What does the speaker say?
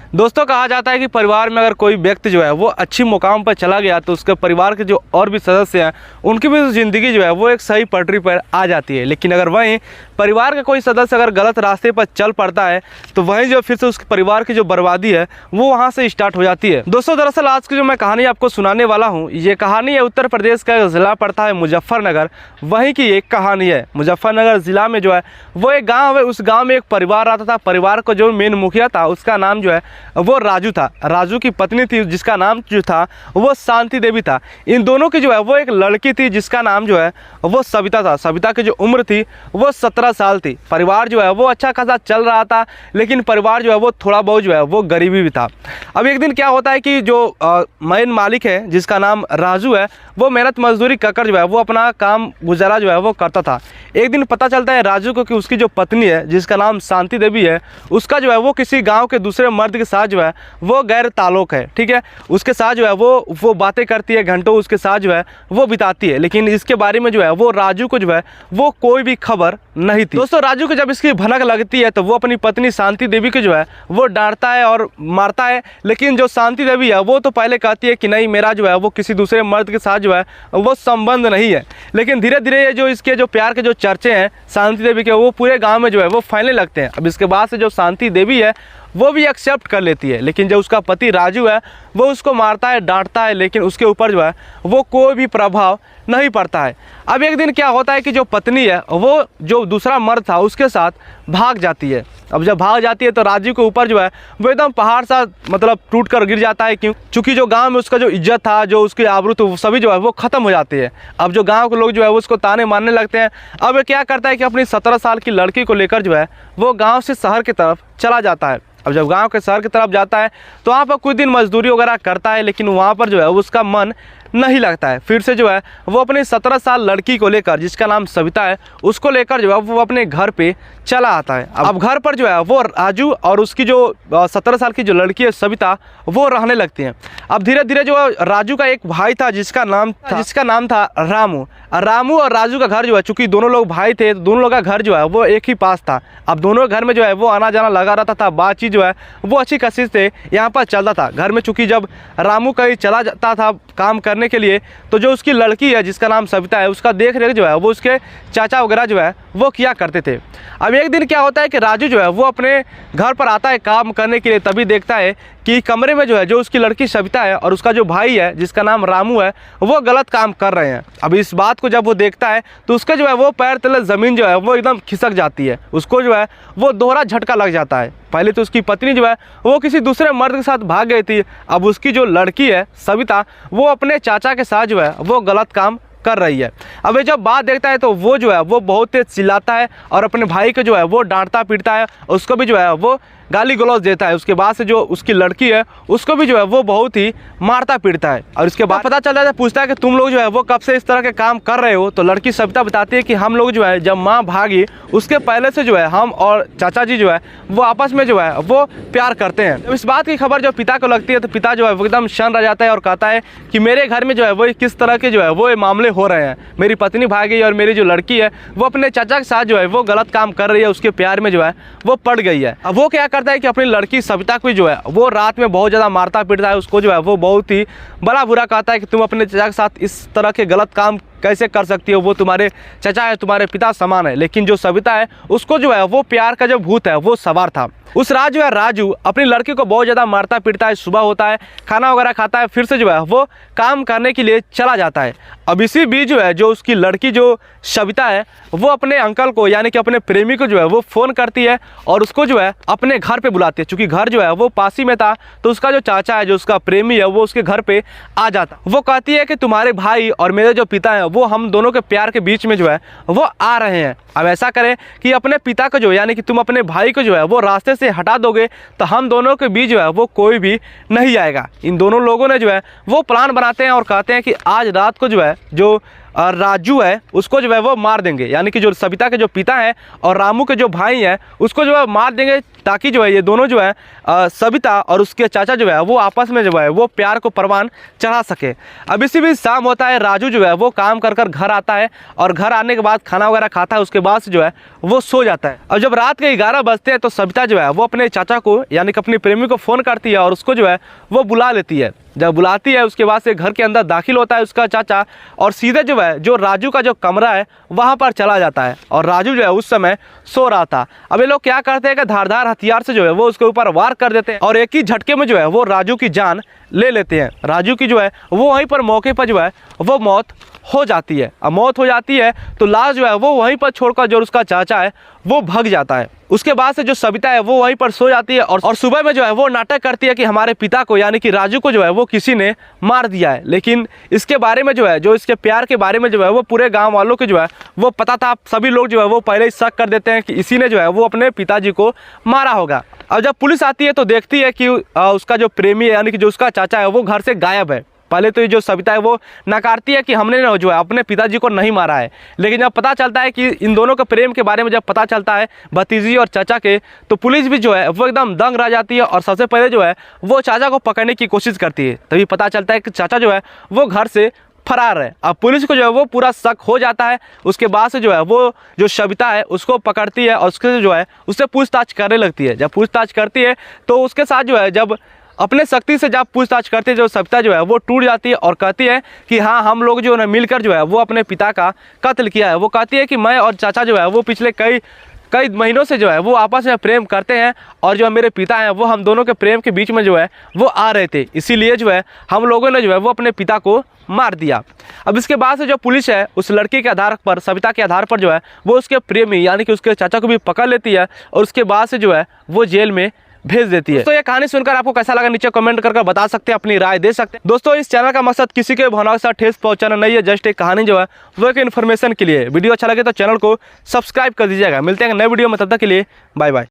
दोस्तों कहा जाता है कि परिवार में अगर कोई व्यक्ति जो है वो अच्छी मुकाम पर चला गया तो उसके परिवार के जो और भी सदस्य हैं उनकी भी ज़िंदगी जो है वो एक सही पटरी पर आ जाती है। लेकिन अगर वहीं परिवार का कोई सदस्य अगर गलत रास्ते पर चल पड़ता है तो वहीं जो फिर से उसके परिवार की जो बर्बादी है वो वहाँ से स्टार्ट हो जाती है। दोस्तों दरअसल आज की जो मैं कहानी आपको सुनाने वाला हूँ, ये कहानी है उत्तर प्रदेश का ज़िला पड़ता है मुजफ्फरनगर, वहीं की एक कहानी है। मुजफ्फरनगर ज़िला में जो है वो एक गाँव है, उस गाँव में एक परिवार आता था। परिवार का जो मेन मुखिया था उसका नाम जो है वो राजू था। राजू की पत्नी थी जिसका नाम जो था वो शांति देवी था। इन दोनों की जो है वो एक लड़की थी जिसका नाम जो है वो सविता था। सविता की जो उम्र थी वो 17 साल थी। परिवार जो है वो अच्छा खासा चल रहा था, लेकिन परिवार जो है वो थोड़ा बहुत जो है वो गरीबी भी था। अब एक दिन क्या होता है कि जो मेन मालिक है जिसका नाम राजू है वो मेहनत मजदूरी कर जो है वो अपना काम गुजारा जो है वो करता था। एक दिन पता चलता है राजू को कि उसकी जो पत्नी है जिसका नाम शांति देवी है उसका जो है वो किसी गांव के दूसरे मर्द के साथ जो है वो गैर ताल्लुक है। ठीक है, उसके साथ जो है वो बातें करती है, घंटों उसके साथ जो है वो बिताती है, लेकिन इसके बारे में जो है वो राजू को जो है वो कोई भी खबर नहीं थी। दोस्तों राजू को जब इसकी भनक लगती है तो वो अपनी पत्नी शांति देवी को जो है वो डांटता है और मारता है। लेकिन जो शांति देवी है वो तो पहले कहती है कि नहीं, मेरा जो है वो किसी दूसरे मर्द के साथ जो है वो संबंध नहीं है। लेकिन धीरे धीरे ये जो इसके जो प्यार के जो चर्चे हैं शांति देवी के वो पूरे गांव में जो है वो फैलने लगते हैं। अब इसके बाद से जो शांति देवी है वो भी एक्सेप्ट कर लेती है, लेकिन जो उसका पति राजू है वो उसको मारता है, डांटता है, लेकिन उसके ऊपर जो है वो कोई भी प्रभाव नहीं पड़ता है। अब एक दिन क्या होता है कि जो पत्नी है वो जो दूसरा मर्द था उसके साथ भाग जाती है। अब जब भाग जाती है तो राजू के ऊपर जो है वो एकदम पहाड़ सा मतलब टूट कर गिर जाता है, क्योंकि जो गांव में उसका जो इज्जत था, जो उसकी आबरू तो सभी जो है वो ख़त्म हो जाती है। अब जो गांव के लोग जो है वो उसको ताने मारने लगते हैं। अब क्या करता है कि अपनी 17 साल की लड़की को लेकर जो है वो गाँव से शहर की तरफ चला जाता है। अब जब गांव के शहर की तरफ जाता है तो वहाँ पर कुछ दिन मजदूरी वगैरह करता है, लेकिन वहाँ पर जो है उसका मन नहीं लगता है। फिर से जो है वो अपनी 17 साल लड़की को लेकर जिसका नाम सविता है उसको लेकर जो है वो अपने घर पे चला आता है। अब घर पर जो है वो राजू और उसकी जो 17 साल की जो लड़की है सविता वो रहने लगती हैं। अब धीरे धीरे जो राजू का एक भाई था जिसका नाम था रामू और राजू का घर जो है, चूँकि दोनों लोग भाई थे तो दोनों लोग का घर जो है वो एक ही पास था। अब दोनों घर में जो है वो आना जाना लगा रहता था, बातचीत जो है वो अच्छी खासी से यहाँ पर चलता था घर में। चूँकि जब रामू कहीं चला जाता था काम करने के लिए तो जो उसकी लड़की है जिसका नाम सविता है उसका देख रेख जो है वो उसके चाचा वगैरह जो है वो किया करते थे। अब एक दिन क्या होता है कि राजू जो है वो अपने घर पर आता है काम करने के लिए, तभी देखता है कि कमरे में जो है जो उसकी लड़की सविता है और उसका जो भाई है जिसका नाम रामू है वो गलत काम कर रहे हैं। अब इस बात को जब वो देखता है तो उसका जो है वो पैर तले ज़मीन जो है वो एकदम खिसक जाती है, उसको जो है वो दोहरा झटका लग जाता है। पहले तो उसकी पत्नी जो है वो किसी दूसरे मर्द के साथ भाग गई थी, अब उसकी जो लड़की है सविता वो अपने चाचा के साथ जो है वो गलत काम कर रही है। अब ये जब बात देखता है तो वो जो है वो बहुत तेज चिल्लाता है और अपने भाई को जो है वो डांटता पीटता है, उसको भी जो है वो गाली गलौज देता है। उसके बाद से जो उसकी लड़की है उसको भी जो है वो बहुत ही मारता पीटता है। और इसके बाद पता चलता है, पूछता है कि तुम लोग जो है वो कब से इस तरह के काम कर रहे हो। तो लड़की सविता बताती है कि हम लोग जो है जब माँ भागी उसके पहले से जो है हम और चाचा जी जो है वो आपस में जो है वो प्यार करते हैं। इस बात की खबर जो पिता को लगती है तो पिता जो है वो एकदम शन रह जाता है और कहता है कि मेरे घर में जो है वो किस तरह के जो है वो मामले हो रहे हैं। मेरी पत्नी भागी और मेरी जो लड़की है वो अपने चाचा के साथ जो है वो गलत काम कर रही है, उसके प्यार में जो है वो पड़ गई है। अब वो क्या करता है कि अपनी लड़की सविता को जो है वो रात में बहुत ज़्यादा मारता पीटता है, उसको जो है वो बहुत ही बड़ा बुरा कहता है कि तुम अपने चाचा के साथ इस तरह के गलत काम कैसे कर सकती हो, वो तुम्हारे चाचा है, तुम्हारे पिता समान है। लेकिन जो सविता है उसको जो है वो प्यार का जो भूत है वो सवार था। उस रात जो है राजू अपनी लड़की को बहुत ज़्यादा मारता पीटता है। सुबह होता है, खाना वगैरह खाता है, फिर से जो है वो काम करने के लिए चला जाता है। अब इसी बीच जो है जो उसकी लड़की जो सविता है वो अपने अंकल को यानी कि अपने प्रेमी को जो है वो फ़ोन करती है और उसको जो है अपने घर पे बुलाती है। चूँकि घर जो है वो पास ही में था तो उसका जो चाचा है जो उसका प्रेमी है वो उसके घर पे आ जाता। वो कहती है कि तुम्हारे भाई और मेरे जो पिता हैं वो हम दोनों के प्यार के बीच में जो है वो आ रहे हैं। अब ऐसा करें कि अपने पिता को जो यानी कि तुम अपने भाई को जो है वो रास्ते से हटा दोगे तो हम दोनों के बीच जो है वो कोई भी नहीं आएगा। इन दोनों लोगों ने जो है वो प्लान बनाते हैं और कहते हैं कि आज रात को जो है जो राजू है उसको जो है वो मार देंगे, यानी कि जो सविता के जो पिता हैं और रामू के जो भाई हैं उसको जो है मार देंगे, ताकि जो है ये दोनों जो है सविता और उसके चाचा जो है वो आपस में जो है वो प्यार को परवान चढ़ा सके। अब इसी बीच शाम होता है, राजू जो है वो काम कर कर घर आता है और घर आने के बाद खाना वगैरह खाता है, उसके बाद से जो है वो सो जाता है। अब जब रात के 11 बजते हैं तो सविता जो है वो अपने चाचा को यानी कि अपनी प्रेमी को फ़ोन करती है और उसको जो है वो बुला लेती है। जब बुलाती है उसके बाद से घर के अंदर दाखिल होता है उसका चाचा और सीधे जो है जो राजू का जो कमरा है वहाँ पर चला जाता है और राजू जो है उस समय सो रहा था। अब ये लोग क्या करते हैं कि धारदार हथियार से जो है वो उसके ऊपर वार कर देते हैं और एक ही झटके में जो है वो राजू की जान ले लेते हैं। राजू की जो है वो वहीं पर मौके पर जो है वो मौत हो जाती है। अब मौत हो जाती है तो लाश जो है वो वहीं पर छोड़कर जो उसका चाचा है वो भाग जाता है। उसके बाद से जो सविता है वो वहीं पर सो जाती है और सुबह में जो है वो नाटक करती है कि हमारे पिता को यानी कि राजू को जो है वो किसी ने मार दिया है। लेकिन इसके बारे में जो है जो इसके प्यार के बारे में जो है वो पूरे गांव वालों को जो है वो पता था। सभी लोग जो है वो पहले ही शक कर देते हैं कि इसी ने जो है वो अपने पिताजी को मारा होगा। अब जब पुलिस आती है तो देखती है कि उसका जो प्रेमी है यानी कि जो उसका चाचा है वो घर से गायब है। पहले तो ये जो सविता है वो नकारती है कि हमने जो है अपने पिताजी को नहीं मारा है, लेकिन जब पता चलता है कि इन दोनों के प्रेम के बारे में जब पता चलता है भतीजी और चाचा के, तो पुलिस भी जो है वो एकदम दंग रह जाती है और सबसे पहले जो है वो चाचा को पकड़ने की कोशिश करती है। तभी पता चलता है कि चाचा जो है वो घर से फरार है। अब पुलिस को जो है वो पूरा शक हो जाता है। उसके बाद से जो है वो जो सविता है उसको पकड़ती है और उसके जो है उससे पूछताछ करने लगती है। जब पूछताछ करती है तो उसके साथ जो है जब अपने शक्ति से जब पूछताछ करती है जो सविता जो है वो टूट जाती है और कहती है कि हाँ हम लोग जो है मिलकर जो है वो अपने पिता का कत्ल किया है। वो कहती है कि मैं और चाचा जो है वो पिछले कई महीनों से जो है वो आपस में प्रेम करते हैं और जो मेरे पिता हैं वो हम दोनों के प्रेम के बीच में जो है वो आ रहे थे, इसीलिए जो है हम लोगों ने जो है वो अपने पिता को मार दिया। अब इसके बाद से जो पुलिस है उस लड़की के आधार पर सविता के आधार पर जो है वो उसके प्रेमी यानी कि उसके चाचा को भी पकड़ लेती है और उसके बाद से जो है वो जेल में भेज देती है। तो ये कहानी सुनकर आपको कैसा लगा नीचे कमेंट करके बता सकते हैं, अपनी राय दे सकते हैं। दोस्तों इस चैनल का मकसद किसी के भावनाओं के साथ ठेस पहुंचाना नहीं है, जस्ट एक कहानी जो है वो एक इन्फॉर्मेशन के लिए। वीडियो अच्छा लगे तो चैनल को सब्सक्राइब कर दीजिएगा। मिलते हैं नए वीडियो में, तब तक के लिए बाय बाय।